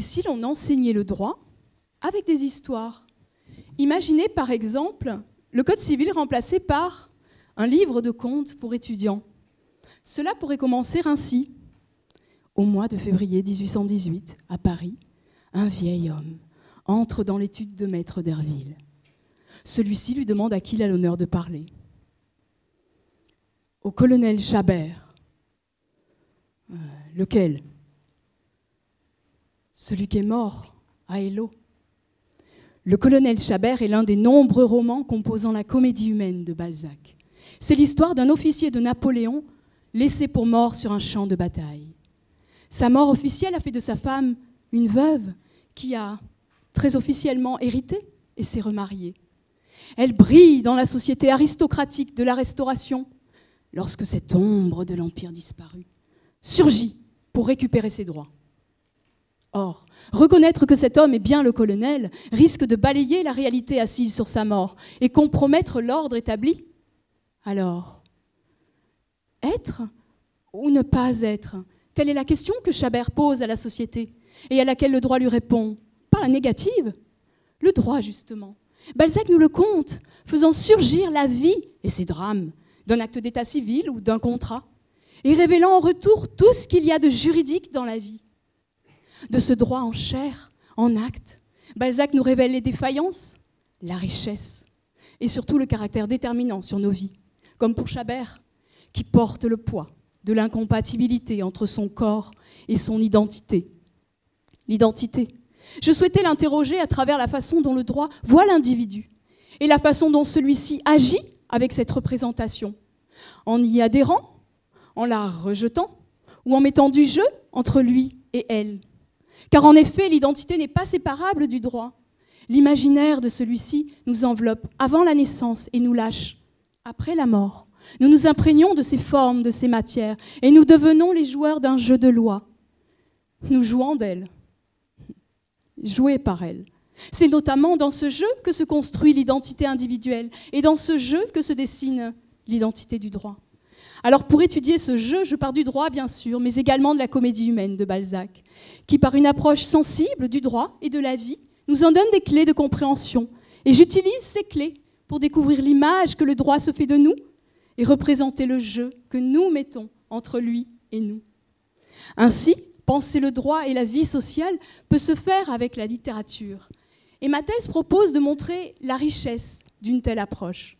si l'on enseignait le droit avec des histoires? Imaginez par exemple le Code civil remplacé par un livre de contes pour étudiants. Cela pourrait commencer ainsi. Au mois de février 1818, à Paris, un vieil homme entre dans l'étude de Maître d'Herville. Celui-ci lui demande à qui il a l'honneur de parler. Au colonel Chabert. Lequel? Celui qui est mort à Eylau. Le colonel Chabert est l'un des nombreux romans composant la comédie humaine de Balzac. C'est l'histoire d'un officier de Napoléon laissé pour mort sur un champ de bataille. Sa mort officielle a fait de sa femme une veuve qui a très officiellement hérité et s'est remariée. Elle brille dans la société aristocratique de la Restauration lorsque cette ombre de l'Empire disparu surgit pour récupérer ses droits. Or, reconnaître que cet homme est bien le colonel risque de balayer la réalité assise sur sa mort et compromettre l'ordre établi. Alors, être ou ne pas être? Telle est la question que Chabert pose à la société et à laquelle le droit lui répond par la négative. Le droit, justement. Balzac nous le conte, faisant surgir la vie et ses drames d'un acte d'état civil ou d'un contrat, et révélant en retour tout ce qu'il y a de juridique dans la vie. De ce droit en chair, en acte, Balzac nous révèle les défaillances, la richesse, et surtout le caractère déterminant sur nos vies, comme pour Chabert, qui porte le poids de l'incompatibilité entre son corps et son identité. L'identité. Je souhaitais l'interroger à travers la façon dont le droit voit l'individu et la façon dont celui-ci agit avec cette représentation, en y adhérant, en la rejetant ou en mettant du jeu entre lui et elle. Car en effet, l'identité n'est pas séparable du droit. L'imaginaire de celui-ci nous enveloppe avant la naissance et nous lâche après la mort. Nous nous imprégnons de ces formes, de ces matières, et nous devenons les joueurs d'un jeu de loi. Nous jouons d'elles, joués par elles. C'est notamment dans ce jeu que se construit l'identité individuelle, et dans ce jeu que se dessine l'identité du droit. Alors pour étudier ce jeu, je pars du droit bien sûr, mais également de la comédie humaine de Balzac, qui par une approche sensible du droit et de la vie, nous en donne des clés de compréhension. Et j'utilise ces clés pour découvrir l'image que le droit se fait de nous, et représenter le jeu que nous mettons entre lui et nous. Ainsi, penser le droit et la vie sociale peut se faire avec la littérature. Et ma thèse propose de montrer la richesse d'une telle approche.